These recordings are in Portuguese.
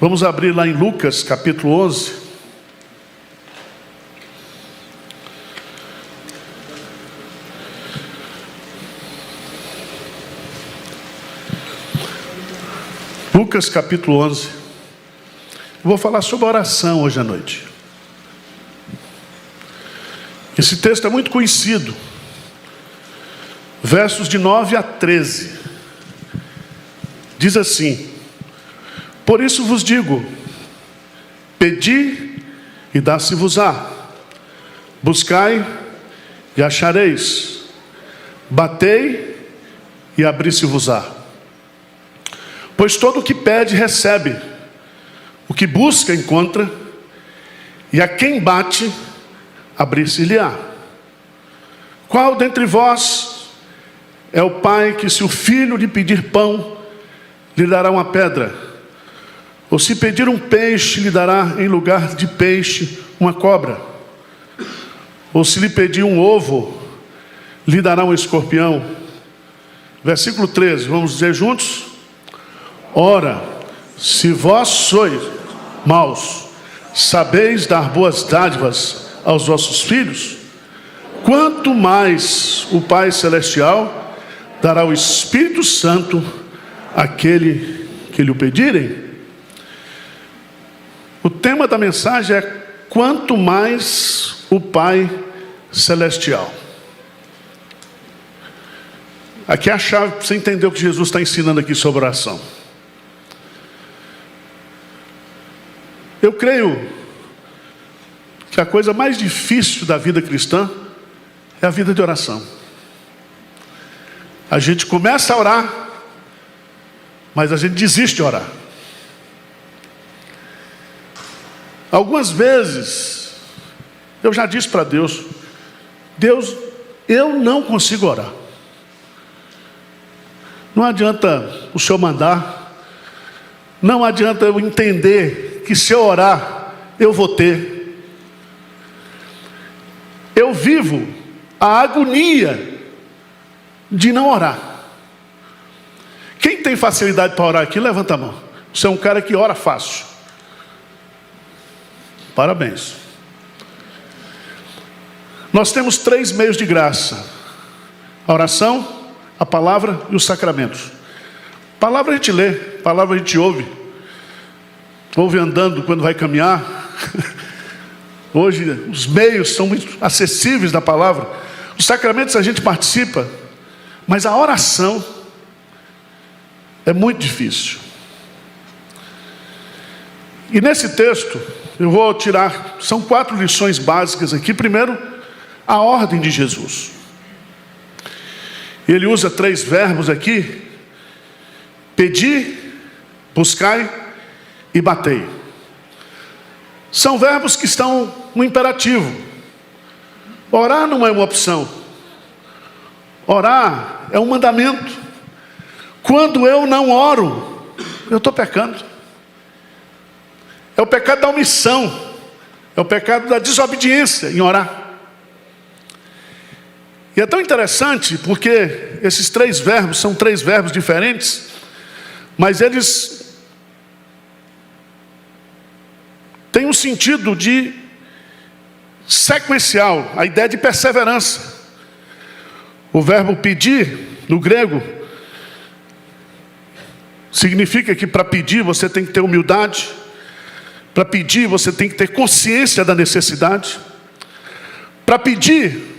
Vamos abrir lá em Lucas capítulo 11. Lucas capítulo 11. Vou falar sobre oração hoje à noite. Esse texto é muito conhecido. Versos de 9 a 13. Diz assim: por isso vos digo, pedi e dá-se-vos-á, buscai e achareis, batei e abri-se-vos-á. Pois todo o que pede recebe, o que busca encontra, e a quem bate abrir-se-lhe-á. Qual dentre vós é o pai que, se o filho lhe pedir pão, lhe dará uma pedra? Ou se pedir um peixe, lhe dará em lugar de peixe uma cobra? Ou se lhe pedir um ovo, lhe dará um escorpião? Versículo 13, vamos dizer juntos? Ora, se vós sois maus, sabeis dar boas dádivas aos vossos filhos, quanto mais o Pai Celestial dará o Espírito Santo àquele que lhe o pedirem. O tema da mensagem é quanto mais o Pai Celestial. Aqui é a chave para você entender o que Jesus está ensinando aqui sobre oração. Eu creio que a coisa mais difícil da vida cristã é a vida de oração. A gente começa a orar, mas a gente desiste de orar. Algumas vezes eu já disse para Deus: Deus, eu não consigo orar. Não adianta o Senhor mandar, não adianta eu entender que se eu orar, eu vou ter. Eu vivo a agonia de não orar. Quem tem facilidade para orar aqui, levanta a mão. Você é um cara que ora fácil. Parabéns. Nós temos 3 meios de graça: a oração, a palavra e os sacramentos. A palavra a gente lê, a palavra a gente ouve andando quando vai caminhar. Hoje os meios são muito acessíveis da palavra. Os sacramentos a gente participa, mas a oração é muito difícil. E nesse texto eu vou tirar, são 4 lições básicas aqui. Primeiro, a ordem de Jesus. Ele usa 3 verbos aqui: pedir, buscai e batei. São verbos que estão no imperativo. Orar não é uma opção. Orar é um mandamento. Quando eu não oro, eu estou pecando. É o pecado da omissão. É o pecado da desobediência em orar. E é tão interessante porque esses 3 verbos são 3 verbos diferentes, mas eles têm um sentido de sequencial, a ideia de perseverança. O verbo pedir, no grego, significa que para pedir você tem que ter humildade. Para pedir você tem que ter consciência da necessidade. Para pedir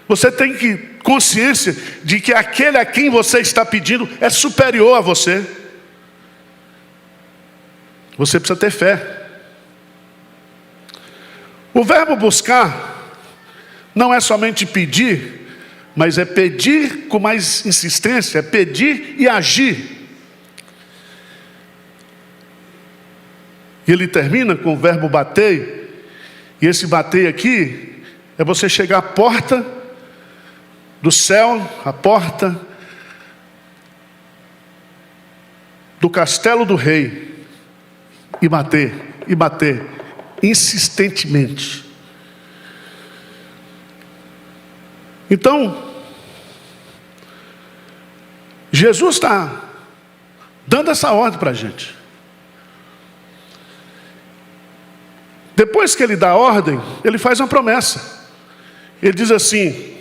você tem que ter consciência de que aquele a quem você está pedindo é superior a você. Você precisa ter fé. O verbo buscar não é somente pedir, mas é pedir com mais insistência, é pedir e agir. E ele termina com o verbo bater, e esse bater aqui é você chegar à porta do céu, a porta do castelo do rei, e bater, insistentemente. Então, Jesus está dando essa ordem para a gente. Depois que ele dá a ordem, ele faz uma promessa. Ele diz assim: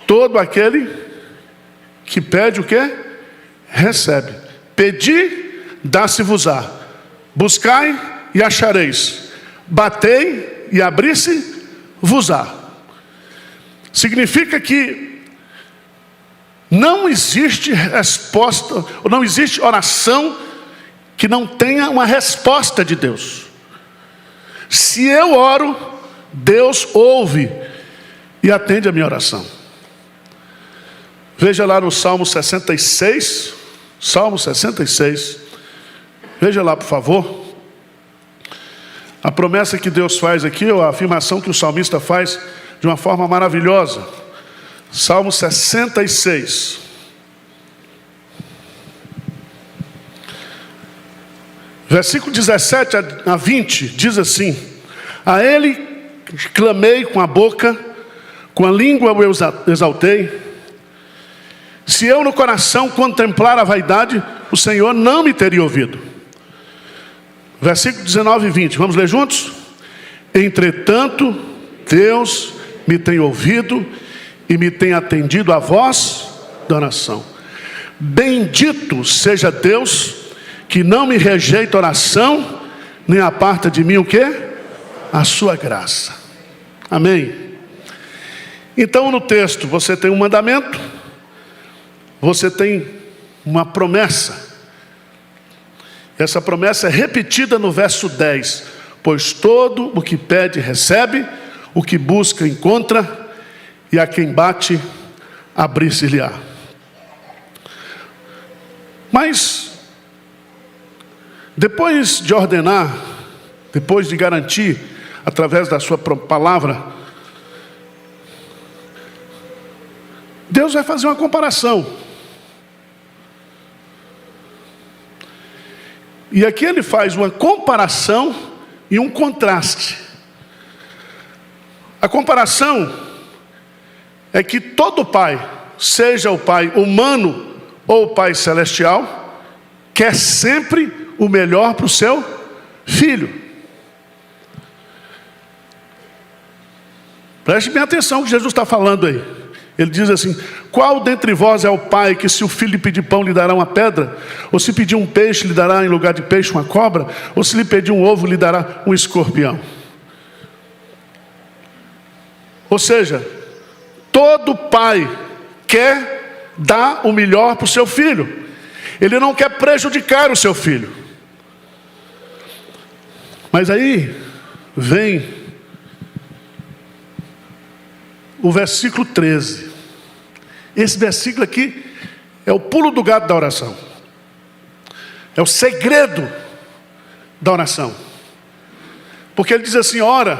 todo aquele que pede o quê? Recebe. Pedi, dá-se-vos-á. Buscai e achareis. Batei e abri-se-vos-á. Significa que não existe resposta, ou não existe oração que não tenha uma resposta de Deus. Se eu oro, Deus ouve e atende a minha oração. Veja lá no Salmo 66. Salmo 66. Veja lá, por favor. A promessa que Deus faz aqui, ou a afirmação que o salmista faz de uma forma maravilhosa. Salmo 66. Versículo 17 a 20 diz assim: a ele clamei com a boca, com a língua o exaltei. Se eu no coração contemplar a vaidade, o Senhor não me teria ouvido. Versículo 19 e 20, vamos ler juntos? Entretanto, Deus me tem ouvido e me tem atendido a voz da oração. Bendito seja Deus, que não me rejeita oração, nem aparta de mim o quê? A sua graça. Amém. Então no texto você tem um mandamento, você tem uma promessa. Essa promessa é repetida no verso 10. Pois todo o que pede recebe, o que busca encontra, e a quem bate abrir-se-lhe-á. Mas depois de ordenar, depois de garantir através da sua palavra, Deus vai fazer uma comparação. E aqui ele faz uma comparação e um contraste. A comparação é que todo pai, seja o pai humano ou o pai celestial, quer sempre o melhor para o seu filho. Preste bem atenção no que Jesus está falando aí. Ele diz assim: qual dentre vós é o pai que, se o filho lhe pedir pão, lhe dará uma pedra? Ou se pedir um peixe, lhe dará em lugar de peixe uma cobra? Ou se lhe pedir um ovo, lhe dará um escorpião? Ou seja, todo pai quer dar o melhor para o seu filho. Ele não quer prejudicar o seu filho. Mas aí vem o versículo 13. Esse versículo aqui é o pulo do gato da oração. É o segredo da oração. Porque ele diz assim: ora,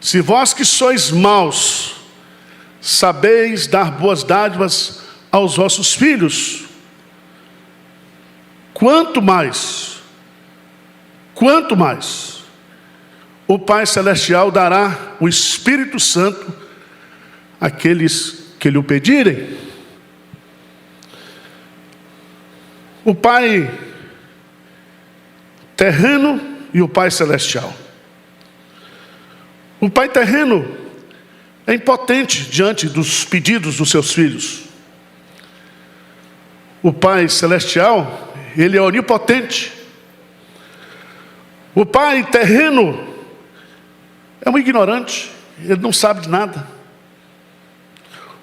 se vós que sois maus, sabeis dar boas dádivas aos vossos filhos, quanto mais o Pai Celestial dará o Espírito Santo àqueles que lhe o pedirem. O Pai terreno e o Pai Celestial. O Pai terreno é impotente diante dos pedidos dos seus filhos. O Pai Celestial, ele é onipotente. O Pai terreno é um ignorante, ele não sabe de nada.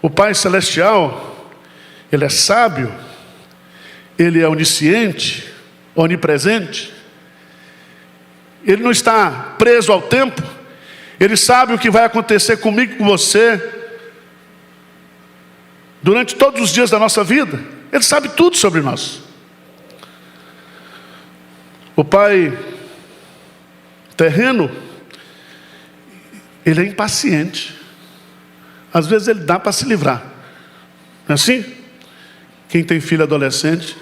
O Pai Celestial, ele é sábio, ele é onisciente, onipresente. Ele não está preso ao tempo, ele sabe o que vai acontecer comigo e com você durante todos os dias da nossa vida. Ele sabe tudo sobre nós. O Pai terreno, ele é impaciente. Às vezes ele dá para se livrar. Não é assim? Quem tem filho adolescente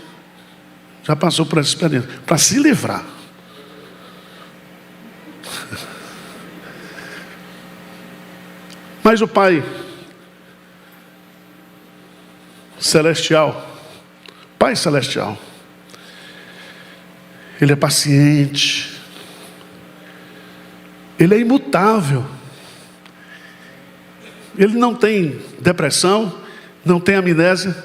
já passou por essa experiência. Para se livrar. Mas o Pai Celestial, Pai Celestial, ele é paciente, Ele é imutável. Ele não tem depressão, não tem amnésia.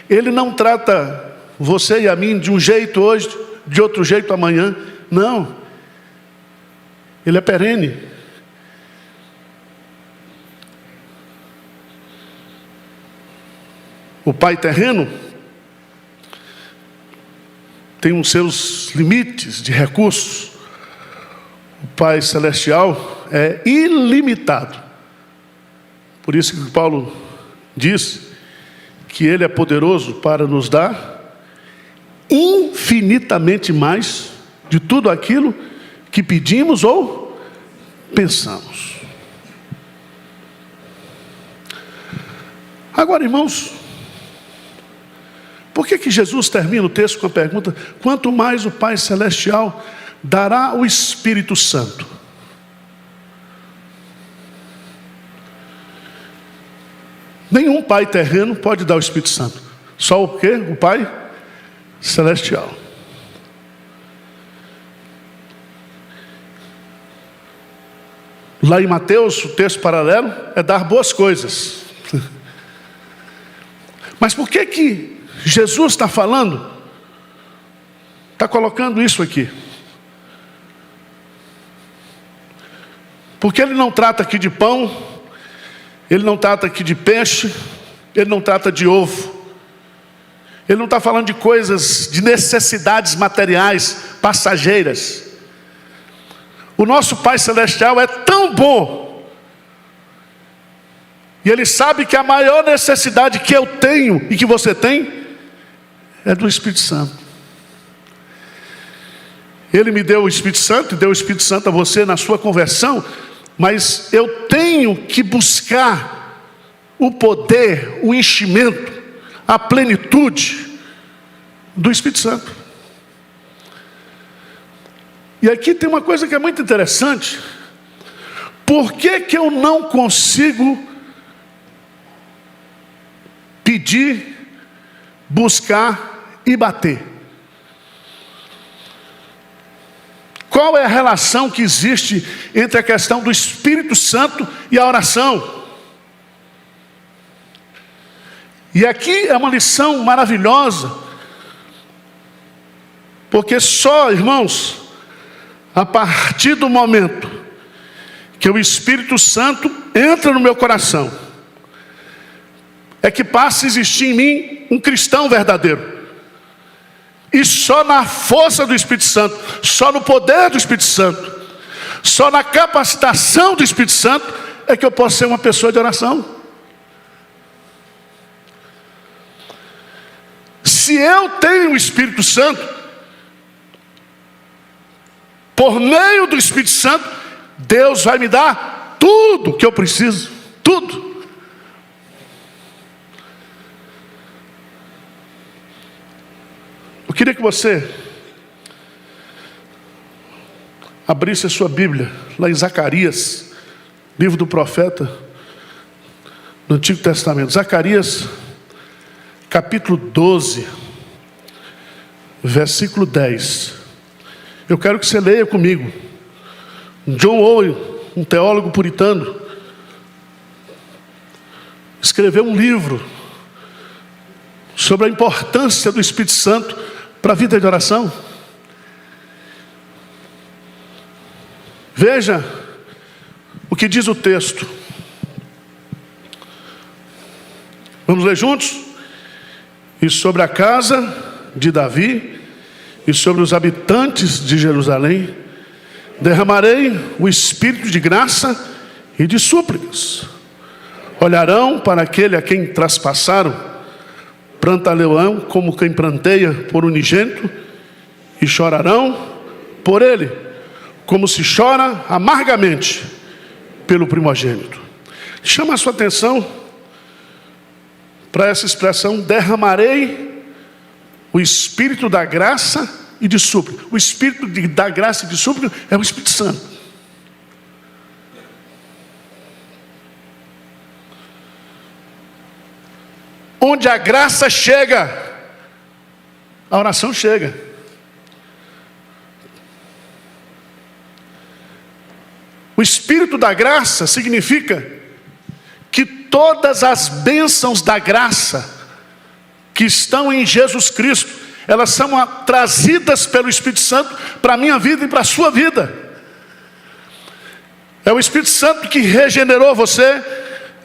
Ele não trata você e a mim de um jeito hoje, de outro jeito amanhã. Não. Ele é perene. O Pai terreno tem os seus limites de recursos. O Pai celestial é ilimitado. Por isso que Paulo diz que Ele é poderoso para nos dar infinitamente mais de tudo aquilo que pedimos ou pensamos. Agora, irmãos, por que Jesus termina o texto com a pergunta: quanto mais o Pai Celestial dará o Espírito Santo? Nenhum pai terreno pode dar o Espírito Santo. Só o quê? O Pai Celestial. Lá em Mateus, o texto paralelo é dar boas coisas. Mas por que Jesus está falando, está colocando isso aqui? Porque Ele não trata aqui de pão, Ele não trata aqui de peixe, Ele não trata de ovo. Ele não está falando de coisas, de necessidades materiais, passageiras. O nosso Pai Celestial é tão bom, e Ele sabe que a maior necessidade que eu tenho e que você tem é do Espírito Santo. Ele me deu o Espírito Santo, e deu o Espírito Santo a você na sua conversão, mas eu tenho que buscar o poder, o enchimento, a plenitude do Espírito Santo. E aqui tem uma coisa que é muito interessante. Por que eu não consigo pedir, buscar e bater? Qual é a relação que existe entre a questão do Espírito Santo e a oração? E aqui é uma lição maravilhosa, porque só, irmãos, a partir do momento que o Espírito Santo entra no meu coração, é que passa a existir em mim um cristão verdadeiro. E só na força do Espírito Santo, só no poder do Espírito Santo, só na capacitação do Espírito Santo é que eu posso ser uma pessoa de oração. Se eu tenho o Espírito Santo, por meio do Espírito Santo, Deus vai me dar tudo o que eu preciso, tudo. Eu queria que você abrisse a sua Bíblia lá em Zacarias, livro do profeta no Antigo Testamento. Zacarias, capítulo 12, versículo 10. Eu quero que você leia comigo. John Owen, um teólogo puritano, escreveu um livro sobre a importância do Espírito Santo para a vida de oração. Veja o que diz o texto. Vamos ler juntos? E sobre a casa de Davi e sobre os habitantes de Jerusalém derramarei o espírito de graça e de súplicas. Olharão para aquele a quem traspassaram, prantearão como quem pranteia por unigênito, e chorarão por ele, como se chora amargamente pelo primogênito. Chama a sua atenção para essa expressão: derramarei o Espírito da graça e de súplica. O Espírito da graça e de súplica é o Espírito Santo. Onde a graça chega, a oração chega. O Espírito da graça significa que todas as bênçãos da graça que estão em Jesus Cristo, elas são trazidas pelo Espírito Santo para a minha vida e para a sua vida. É o Espírito Santo que regenerou você,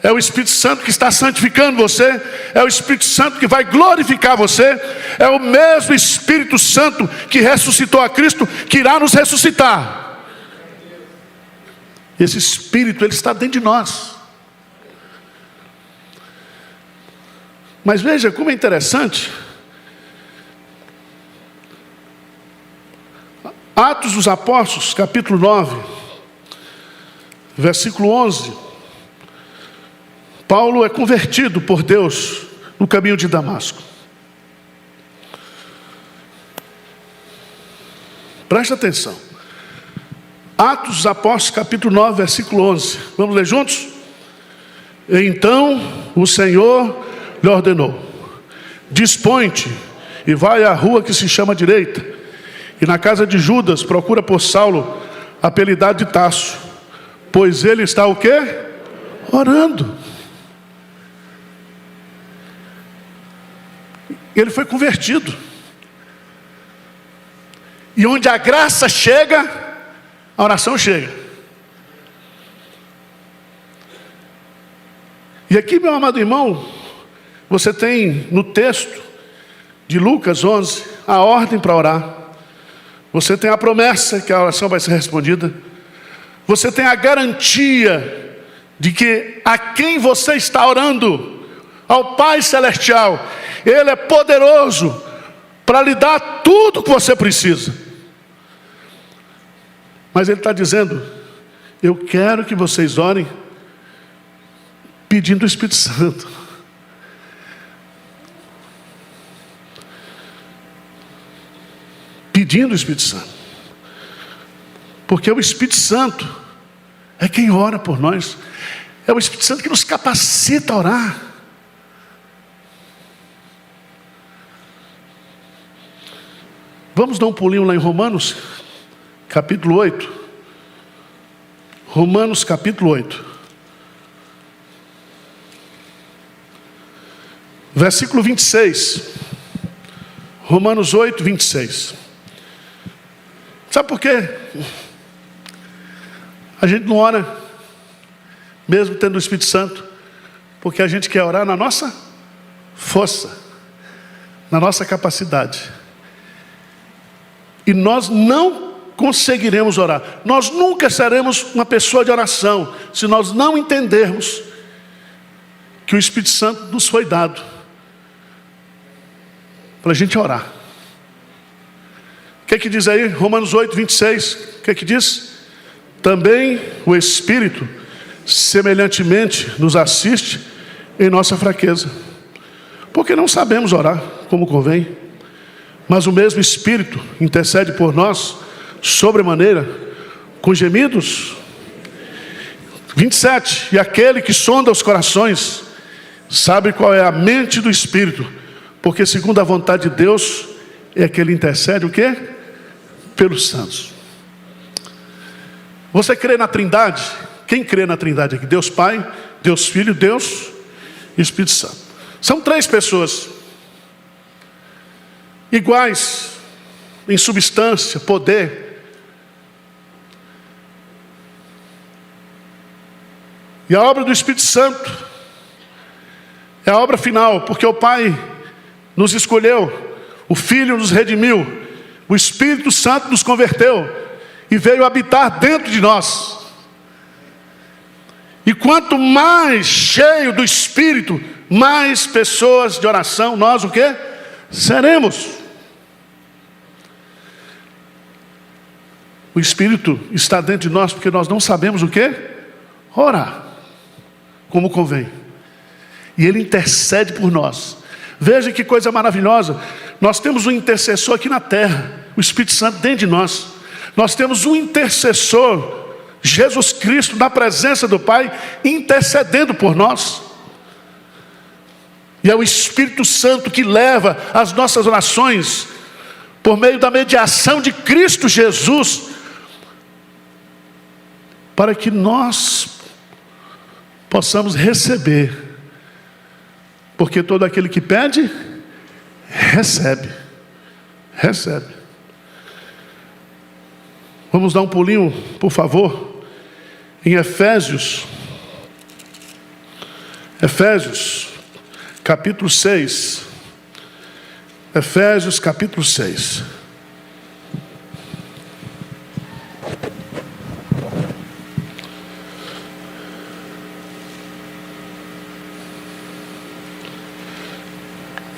é o Espírito Santo que está santificando você, é o Espírito Santo que vai glorificar você, é o mesmo Espírito Santo que ressuscitou a Cristo, que irá nos ressuscitar. Esse Espírito, ele está dentro de nós. Mas veja como é interessante. Atos dos Apóstolos, capítulo 9, versículo 11. Paulo é convertido por Deus no caminho de Damasco. Preste atenção. Atos dos Apóstolos, capítulo 9, versículo 11. Vamos ler juntos? Então o Senhor lhe ordenou: dispõe-te e vai à rua que se chama Direita, e na casa de Judas procura por Saulo, apelidado de Tarso, pois ele está o quê? Orando. Ele foi convertido. E onde a graça chega, a oração chega. E aqui, meu amado irmão, você tem no texto de Lucas 11 a ordem para orar. Você tem a promessa que a oração vai ser respondida. Você tem a garantia de que a quem você está orando, ao Pai Celestial, Ele é poderoso para lhe dar tudo o que você precisa. Mas Ele está dizendo: eu quero que vocês orem pedindo o Espírito Santo. Pedindo o Espírito Santo. Porque o Espírito Santo é quem ora por nós. É o Espírito Santo que nos capacita a orar. Vamos dar um pulinho lá em Romanos, capítulo 8. Romanos, capítulo 8. Versículo 26. Romanos 8, 26. Sabe por quê? A gente não ora, mesmo tendo o Espírito Santo, porque a gente quer orar na nossa força, na nossa capacidade. E nós não conseguiremos orar. Nós nunca seremos uma pessoa de oração, se nós não entendermos que o Espírito Santo nos foi dado para a gente orar. O que diz aí? Romanos 8, 26. O que diz? Também o Espírito semelhantemente nos assiste em nossa fraqueza, porque não sabemos orar como convém, mas o mesmo Espírito intercede por nós sobremaneira com gemidos. 27. E aquele que sonda os corações sabe qual é a mente do Espírito, porque segundo a vontade de Deus é que Ele intercede o quê? Pelos santos. Você crê na Trindade? Quem crê na Trindade aqui? Deus Pai, Deus Filho, Deus e Espírito Santo. São três pessoas iguais em substância, poder. E a obra do Espírito Santo é a obra final, porque o Pai nos escolheu, o Filho nos redimiu, o Espírito Santo nos converteu e veio habitar dentro de nós. E quanto mais cheio do Espírito, mais pessoas de oração nós o quê? Seremos. O Espírito está dentro de nós porque nós não sabemos o quê? Orar como convém. E Ele intercede por nós. Veja que coisa maravilhosa. Nós temos um intercessor aqui na terra, o Espírito Santo dentro de nós. Nós temos um intercessor, Jesus Cristo, na presença do Pai, intercedendo por nós. E é o Espírito Santo que leva as nossas orações, por meio da mediação de Cristo Jesus, para que nós possamos receber. Porque todo aquele que pede, recebe. Recebe. Vamos dar um pulinho, por favor, em Efésios, capítulo 6. Efésios, capítulo 6.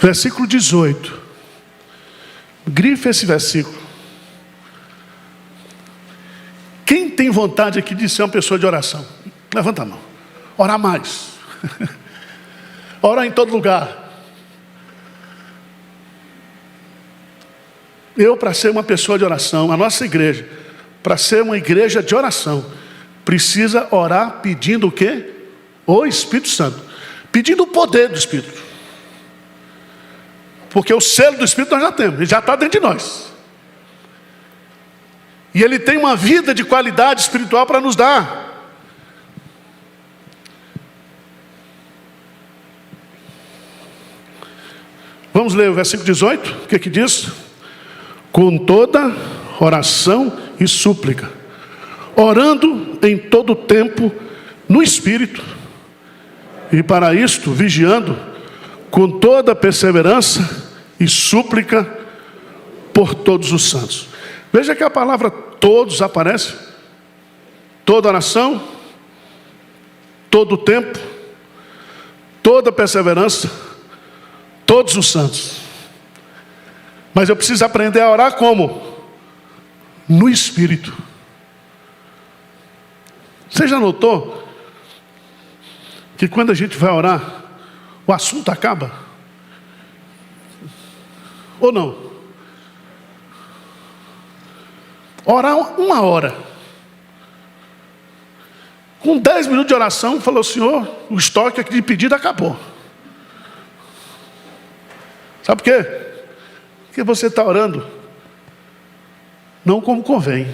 Versículo 18. Grife esse versículo. Quem tem vontade aqui de ser uma pessoa de oração? Levanta a mão. Orar mais. Orar em todo lugar. Eu, para ser uma pessoa de oração, a nossa igreja, para ser uma igreja de oração, precisa orar pedindo o quê? O Espírito Santo. Pedindo o poder do Espírito. Porque o selo do Espírito nós já temos, ele já está dentro de nós. E ele tem uma vida de qualidade espiritual para nos dar. Vamos ler o versículo 18, o que diz? Com toda oração e súplica, orando em todo tempo no Espírito, e para isto vigiando com toda perseverança e súplica por todos os santos. Veja que a palavra todos aparece. Toda oração, todo tempo, toda perseverança, todos os santos. Mas eu preciso aprender a orar como? No Espírito. Você já notou que quando a gente vai orar, o assunto acaba? Ou não? Orar 1 hora. Com 10 minutos de oração, falou: Senhor, o estoque aqui de pedido acabou. Sabe por quê? Porque você está orando não como convém.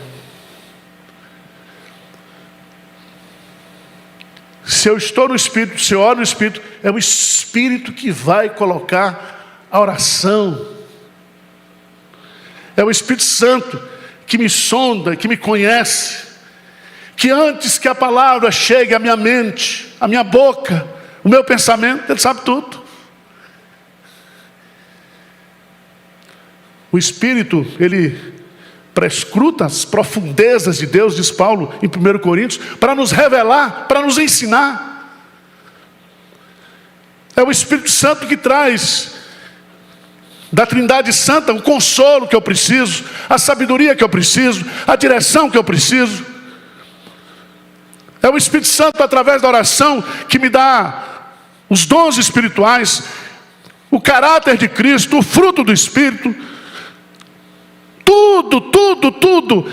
Se eu estou no Espírito, se eu oro no Espírito, é o Espírito que vai colocar a oração. É o Espírito Santo que me sonda, que me conhece, que antes que a palavra chegue à minha mente, à minha boca, o meu pensamento, Ele sabe tudo. O Espírito, Ele prescruta as profundezas de Deus, diz Paulo em 1 Coríntios, para nos revelar, para nos ensinar. É o Espírito Santo que traz da Trindade Santa o consolo que eu preciso, a sabedoria que eu preciso, a direção que eu preciso. É o Espírito Santo, através da oração, que me dá os dons espirituais, o caráter de Cristo, o fruto do Espírito. Tudo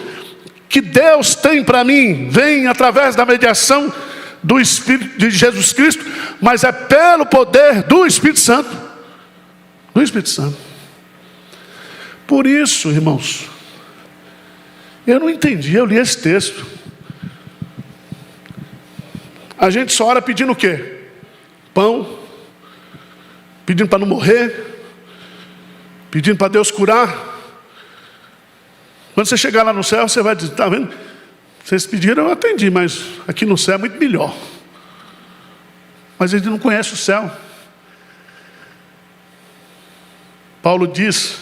que Deus tem para mim vem através da mediação do Espírito de Jesus Cristo, mas é pelo poder do Espírito Santo. Do Espírito Santo. Por isso, irmãos, eu não entendi, eu li esse texto. A gente só ora pedindo o quê? Pão, pedindo para não morrer, pedindo para Deus curar. Quando você chegar lá no céu, você vai dizer: está vendo? Vocês pediram, eu atendi, mas aqui no céu é muito melhor. Mas ele não conhece o céu. Paulo diz: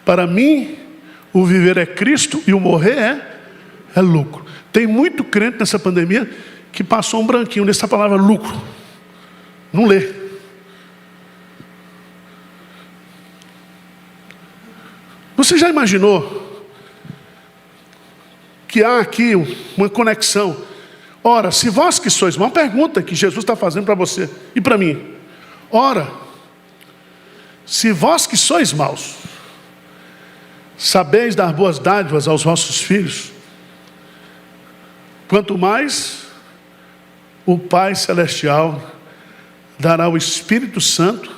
para mim, o viver é Cristo e o morrer é lucro. Tem muito crente nessa pandemia que passou um branquinho nessa palavra lucro. Não lê. Você já imaginou que há aqui uma conexão? Ora, se vós que sois, uma pergunta que Jesus está fazendo para você e para mim. Ora, se vós que sois maus, sabeis dar boas dádivas aos vossos filhos, quanto mais o Pai Celestial dará o Espírito Santo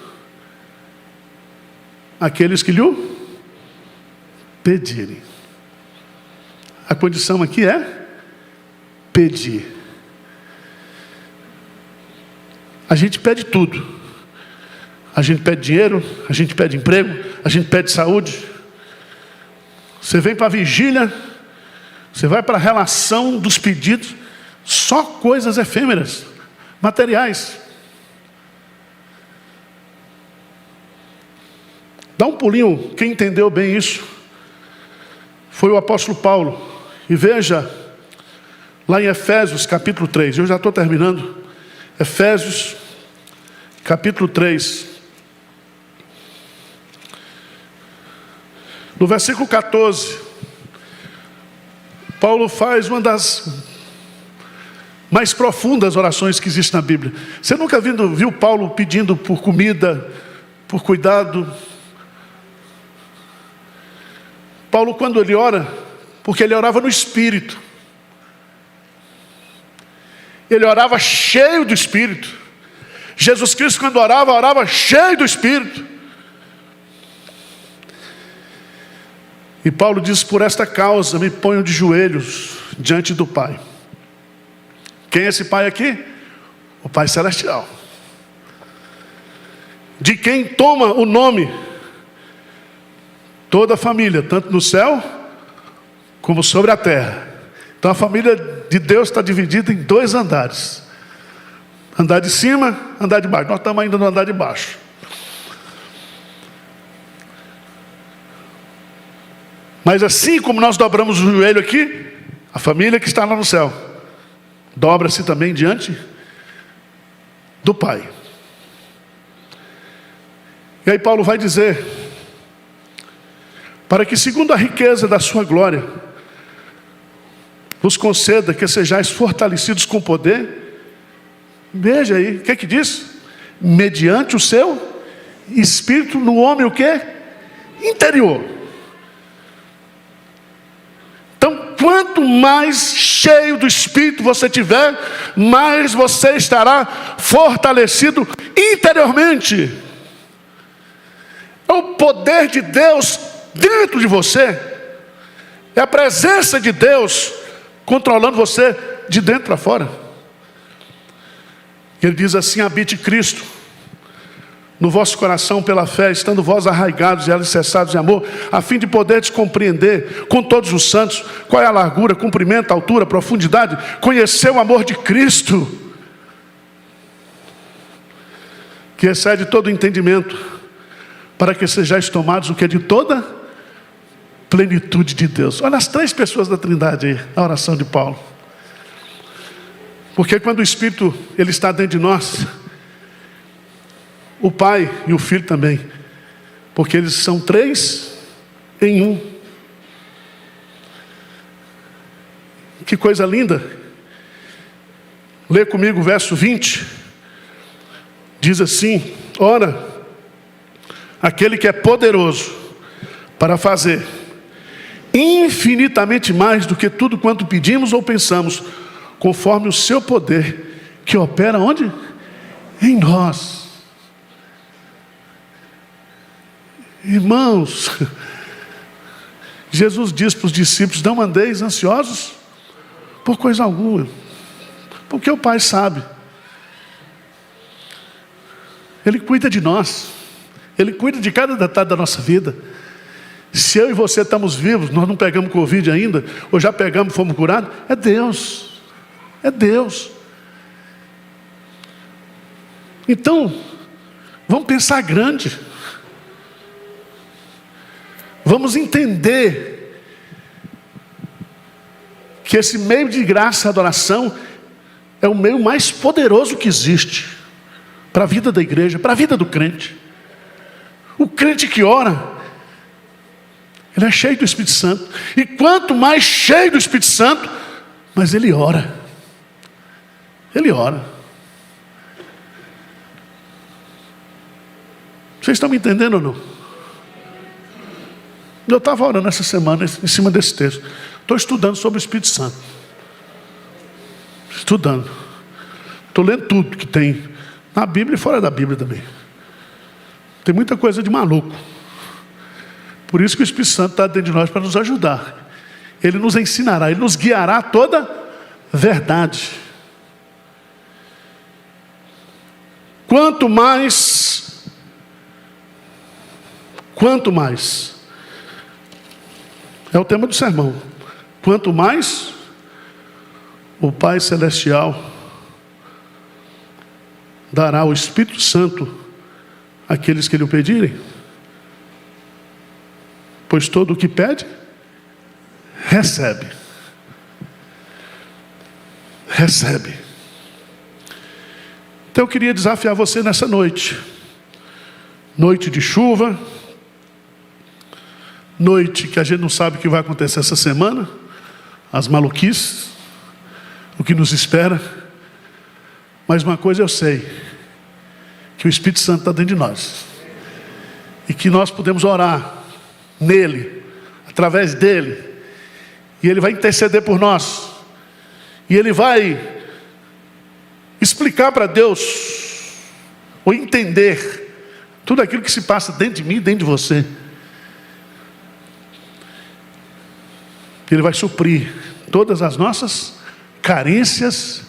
àqueles que lhe pedirem. A condição aqui é pedir. A gente pede tudo. A gente pede dinheiro, a gente pede emprego, a gente pede saúde. Você vem para a vigília, você vai para a relação dos pedidos, só coisas efêmeras, materiais. Dá um pulinho, quem entendeu bem isso foi o apóstolo Paulo. E veja, lá em Efésios capítulo 3, eu já estou terminando. Efésios capítulo 3. No versículo 14, Paulo faz uma das mais profundas orações que existe na Bíblia. Você nunca viu Paulo pedindo por comida, por cuidado? Paulo, quando ele ora, porque ele orava no Espírito, ele orava cheio do Espírito. Jesus Cristo, quando orava cheio do Espírito. E Paulo diz: por esta causa me ponho de joelhos diante do Pai. Quem é esse Pai aqui? O Pai Celestial, de quem toma o nome toda a família, tanto no céu como sobre a terra. Então a família de Deus está dividida em 2 andares: andar de cima, andar de baixo. Nós estamos ainda no andar de baixo. Mas assim como nós dobramos o joelho aqui, a família que está lá no céu dobra-se também diante do Pai. E aí Paulo vai dizer: para que segundo a riqueza da sua glória vos conceda que sejais fortalecidos com poder. Veja aí, o que diz? Mediante o seu Espírito no homem o quê? Interior. Então, quanto mais cheio do Espírito você tiver, mais você estará fortalecido interiormente. É o poder de Deus dentro de você. É a presença de Deus controlando você de dentro para fora. Ele diz assim: habite Cristo no vosso coração pela fé, estando vós arraigados e alicerçados em amor, a fim de poderes compreender com todos os santos qual é a largura, comprimento, altura, profundidade, conhecer o amor de Cristo, que excede todo o entendimento, para que sejais tomados o que é de toda plenitude de Deus. Olha as 3 pessoas da Trindade aí, a oração de Paulo. Porque quando o Espírito ele está dentro de nós, o Pai e o Filho também, porque eles são 3 em 1. Que coisa linda. Lê comigo o verso 20. Diz assim: ora, aquele que é poderoso para fazer infinitamente mais do que tudo quanto pedimos ou pensamos, conforme o seu poder, que opera onde? Em nós. Irmãos, Jesus diz para os discípulos: não andeis ansiosos por coisa alguma, porque o Pai sabe. Ele cuida de nós, Ele cuida de cada detalhe da nossa vida. Se eu e você estamos vivos, nós não pegamos Covid ainda, ou já pegamos, fomos curados, é Deus. É Deus. Então, vamos pensar grande. Vamos entender que esse meio de graça e adoração é o meio mais poderoso que existe para a vida da igreja, para a vida do crente. O crente que ora, ele é cheio do Espírito Santo. E quanto mais cheio do Espírito Santo, mais ele ora. Ele ora. Vocês estão me entendendo ou não? Eu estava orando essa semana em cima desse texto. Estou estudando sobre o Espírito Santo. Estudando. Estou lendo tudo que tem na Bíblia e fora da Bíblia também. Tem muita coisa de maluco. Por isso que o Espírito Santo está dentro de nós para nos ajudar. Ele nos ensinará, Ele nos guiará toda verdade. Quanto mais, é o tema do sermão, quanto mais o Pai Celestial dará o Espírito Santo àqueles que lhe o pedirem, pois todo o que pede, recebe. Então eu queria desafiar você nessa noite de chuva, noite que a gente não sabe o que vai acontecer essa semana, as maluquices, o que nos espera, mas uma coisa eu sei, que o Espírito Santo está dentro de nós, e que nós podemos orar nele, através dele, e ele vai interceder por nós, e ele vai explicar para Deus, ou entender tudo aquilo que se passa dentro de mim, dentro de você. Ele vai suprir todas as nossas carências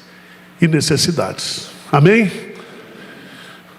e necessidades. Amém?